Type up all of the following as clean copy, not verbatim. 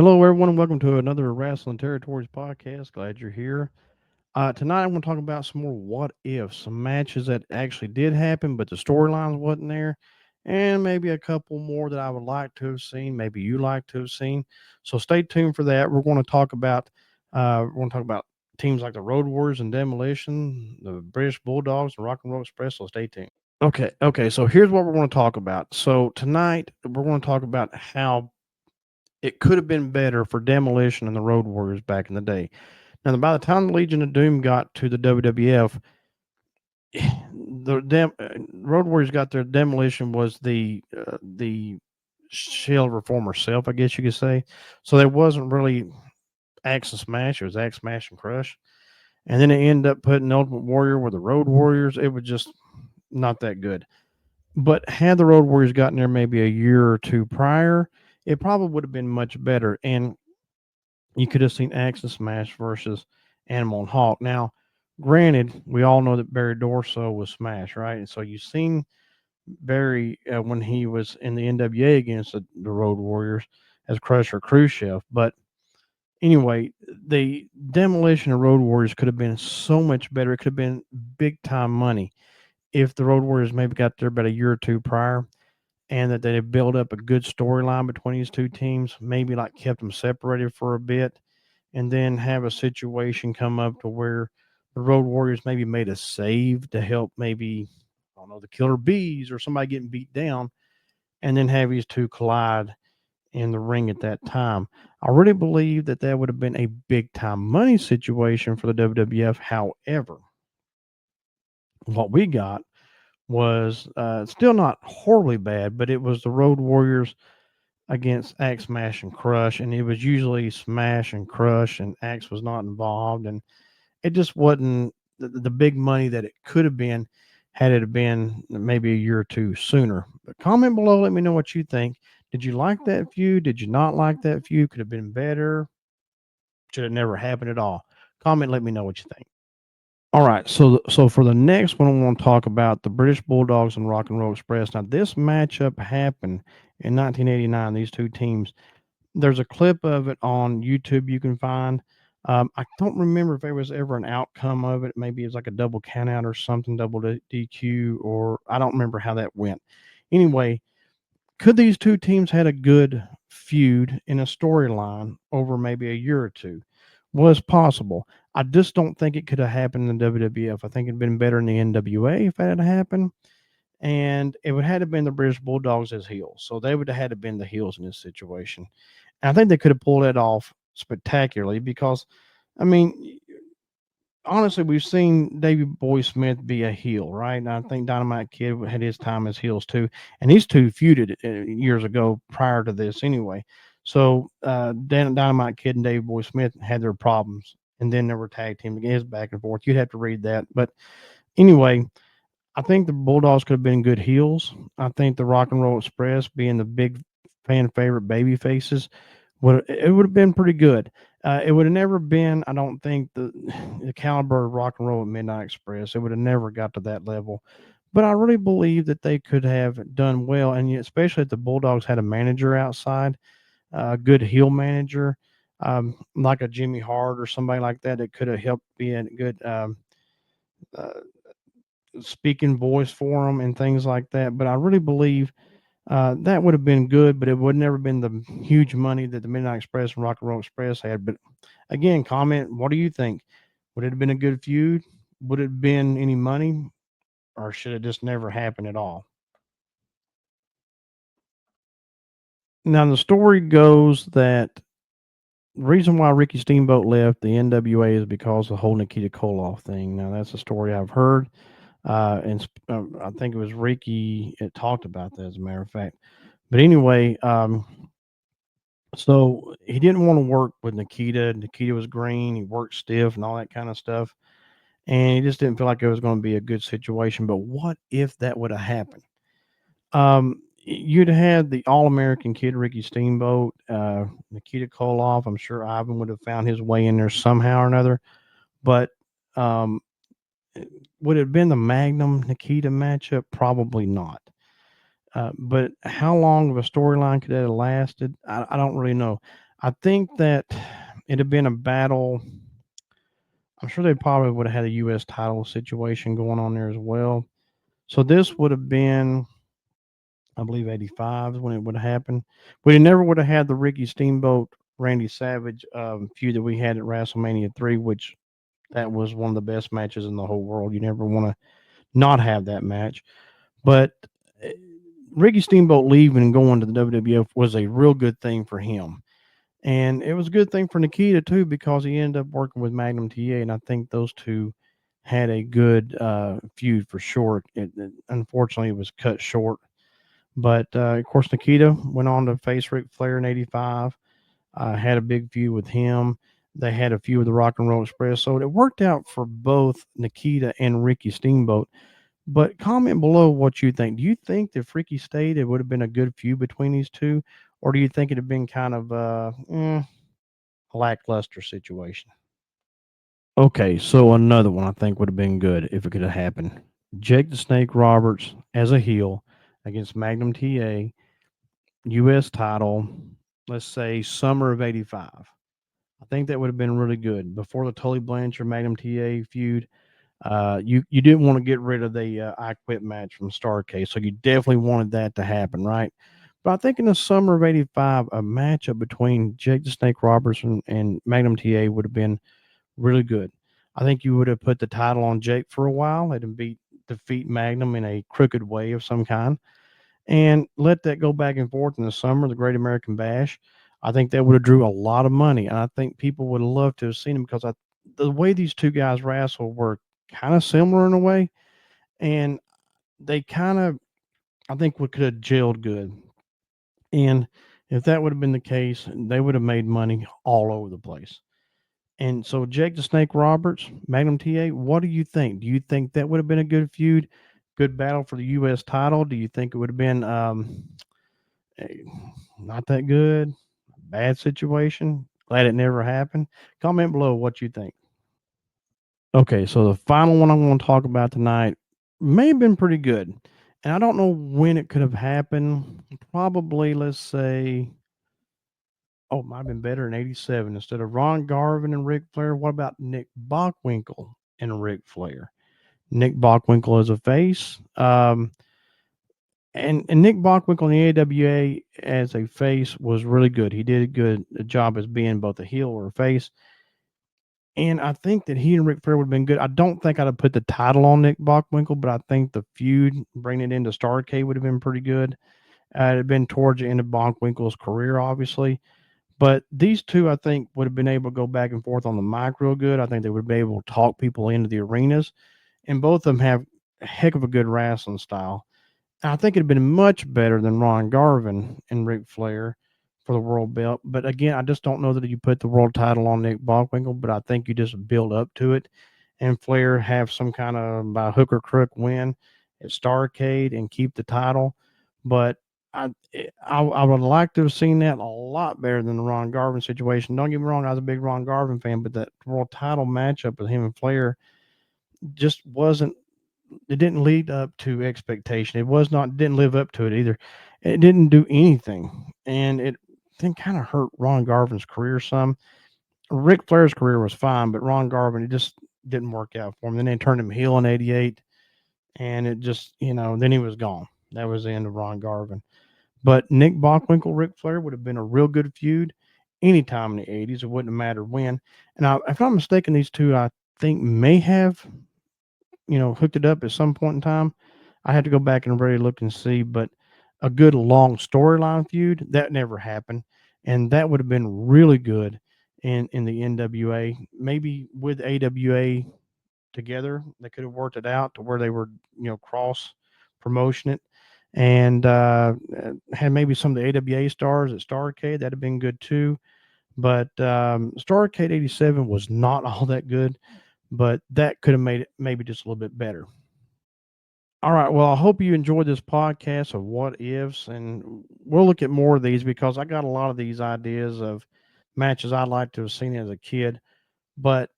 Hello, everyone, and welcome to another Wrestling Territories podcast. Glad you're here. Tonight, I'm going to talk about some more what ifs, some matches that actually did happen, but the storylines wasn't there, and maybe a couple more that I would like to have seen. Maybe you like to have seen. So stay tuned for that. We're going to talk about teams like the Road Warriors and Demolition, the British Bulldogs, and Rock and Roll Express. So stay tuned. Okay. So here's what we're going to talk about. So tonight, we're going to talk about how it could have been better for Demolition and the Road Warriors back in the day. Now, by the time the Legion of Doom got to the WWF, Road Warriors got their Demolition was the shell of her former self, I guess you could say. So there wasn't really Axe and Smash; it was Axe, Smash, and Crush. And then they ended up putting Ultimate Warrior with the Road Warriors. It was just not that good. But had the Road Warriors gotten there maybe a year or two prior, it probably would have been much better. And you could have seen Axe and Smash versus Animal and Hawk. Now, granted, we all know that Barry Dorso was Smash, right? And so you've seen Barry when he was in the NWA against the Road Warriors as Crusher Khrushchev. But anyway, the demolition of Road Warriors could have been so much better. It could have been big time money if the Road Warriors maybe got there about a year or two prior and that they had built up a good storyline between these two teams, maybe like kept them separated for a bit and then have a situation come up to where the Road Warriors maybe made a save to help maybe, I don't know, the Killer Bees or somebody getting beat down, and then have these two collide in the ring at that time. I really believe that that would have been a big time money situation for the WWF. However, what we got was still not horribly bad, but it was the Road Warriors against Axe, Smash, and Crush, and it was usually Smash and Crush, and Axe was not involved, and it just wasn't the big money that it could have been had it been maybe a year or two sooner. But comment below, let me know what you think. Did you like that feud? Did you not like that feud? Could have been better. Should have never happened at all. Comment, let me know what you think. All right, so for the next one, I want to talk about the British Bulldogs and Rock and Roll Express. Now, this matchup happened in 1989. These two teams. There's a clip of it on YouTube you can find. I don't remember if there was ever an outcome of it. Maybe it was like a double count out or something, DQ, or I don't remember how that went. Anyway, could these two teams had a good feud in a storyline over maybe a year or two? Was possible. I just don't think it could have happened in the WWF. I think it'd been better in the NWA if that had happened. And it would have had to been the British Bulldogs as heels. So they would have had to been the heels in this situation. And I think they could have pulled that off spectacularly because, I mean, honestly, we've seen Davey Boy Smith be a heel, right? And I think Dynamite Kid had his time as heels too. And these two feuded years ago prior to this anyway. So Dynamite Kid and Davey Boy Smith had their problems. And then there were tag team against back and forth. You'd have to read that. But anyway, I think the Bulldogs could have been good heels. I think the Rock and Roll Express, being the big fan favorite baby faces, would have been pretty good. It would have never been, I don't think, the caliber of Rock and Roll at Midnight Express. It would have never got to that level. But I really believe that they could have done well, and especially if the Bulldogs had a manager outside, a good heel manager, like a Jimmy Hart or somebody like that, that could have helped be a good uh, speaking voice for them and things like that. But I really believe that would have been good, but it would never been the huge money that the Midnight Express and Rock and Roll Express had. But again, comment. What do you think? Would it have been a good feud? Would it have been any money, or should it just never happen at all? Now the story goes that the reason why Ricky Steamboat left the NWA is because of the whole Nikita Koloff thing. Now that's a story I've heard. I think it was Ricky that talked about that, as a matter of fact. But anyway, so he didn't want to work with Nikita. Nikita was green. He worked stiff and all that kind of stuff. And he just didn't feel like it was going to be a good situation. But what if that would have happened? You'd had the All American kid, Ricky Steamboat, Nikita Koloff. I'm sure Ivan would have found his way in there somehow or another. But um, would it have been the Magnum Nikita matchup? Probably not. But how long of a storyline could that have lasted? I don't really know. I think that it'd have been a battle. I'm sure they probably would have had a U.S. title situation going on there as well. So this would have been, I believe, 85 is when it would have happened. We never would have had the Ricky Steamboat, Randy Savage feud that we had at WrestleMania 3, which that was one of the best matches in the whole world. You never want to not have that match. But eh, Ricky Steamboat leaving and going to the WWF was a real good thing for him. And it was a good thing for Nikita too because he ended up working with Magnum TA, and I think those two had a good feud for sure. Unfortunately, it was cut short. But of course, Nikita went on to face Ric Flair in '85. Had a big feud with him. They had a feud with the Rock and Roll Express, so it worked out for both Nikita and Ricky Steamboat. But comment below what you think. Do you think if Ricky stayed, it would have been a good feud between these two, or do you think it'd have been kind of a lackluster situation? Okay, so another one I think would have been good if it could have happened. Jake the Snake Roberts as a heel against Magnum TA, U.S. title, let's say summer of '85. I think that would have been really good before the Tully Blanchard Magnum TA feud. You didn't want to get rid of the I Quit match from Starrcade, so you definitely wanted that to happen, right? But I think in the summer of '85, a matchup between Jake the Snake Robertson and Magnum TA would have been really good. I think you would have put the title on Jake for a while, let him defeat Magnum in a crooked way of some kind, and let that go back and forth in the summer, the Great American Bash. I think that would have drew a lot of money, and I think people would have loved to have seen him because the way these two guys wrestle were kind of similar in a way, and they kind of I think we could have gelled good. And if that would have been the case, they would have made money all over the place. And so Jake the Snake Roberts, Magnum TA, what do you think? Do you think that would have been a good feud, good battle for the U.S. title? Do you think it would have been eh, not that good, bad situation? Glad it never happened. Comment below what you think. Okay, so the final one I'm going to talk about tonight may have been pretty good. And I don't know when it could have happened. Probably, let's say, oh, it might have been better in '87. Instead of Ron Garvin and Ric Flair, what about Nick Bockwinkel and Ric Flair? Nick Bockwinkel as a face. And Nick Bockwinkel in the AWA as a face was really good. He did a good job as being both a heel or a face. And I think that he and Ric Flair would have been good. I don't think I'd have put the title on Nick Bockwinkel, but I think the feud, bringing it into Starrcade, would have been pretty good. It had been towards the end of Bockwinkel's career, obviously. But these two, I think, would have been able to go back and forth on the mic real good. I think they would be able to talk people into the arenas. And both of them have a heck of a good wrestling style. I think it'd been much better than Ron Garvin and Ric Flair for the world belt. But again, I just don't know that you put the world title on Nick Bockwinkel, but I think you just build up to it and Flair have some kind of by hook or crook win at Starrcade and keep the title. But I would like to have seen that a lot better than the Ron Garvin situation. Don't get me wrong, I was a big Ron Garvin fan, but that world title matchup with him and Flair just wasn't it didn't lead up to expectation. It was not didn't live up to it either. It didn't do anything, and it then kind of hurt Ron Garvin's career some. Ric Flair's career was fine, but Ron Garvin it just didn't work out for him. Then they turned him heel in '88, and it just then he was gone. That was the end of Ron Garvin. But Nick Bockwinkel, Ric Flair would have been a real good feud anytime in the '80s. It wouldn't have mattered when. And if I'm mistaken, these two I think may have hooked it up at some point in time. I had to go back and really look and see, but a good long storyline feud that never happened, and that would have been really good in the NWA. Maybe with AWA together, they could have worked it out to where they were cross promotion it, and had maybe some of the AWA stars at Starrcade. That'd have been good too. But Starrcade '87 was not all that good, but that could have made it maybe just a little bit better. All right. Well, I hope you enjoyed this podcast of what ifs, and we'll look at more of these because I got a lot of these ideas of matches I'd like to have seen as a kid. But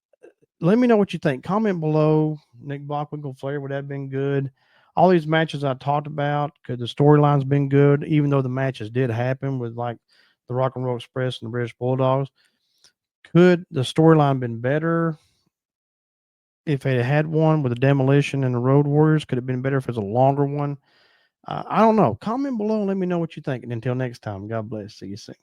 let me know what you think. Comment below. Nick Bockwinkel Flair, would that have been good? All these matches I talked about, could the storylines been good? Even though the matches did happen with like the Rock and Roll Express and the British Bulldogs. Could the storyline been better if it had one with the Demolition and the Road Warriors? Could it have been better if it was a longer one? I don't know. Comment below and let me know what you think. And until next time, God bless. See you soon.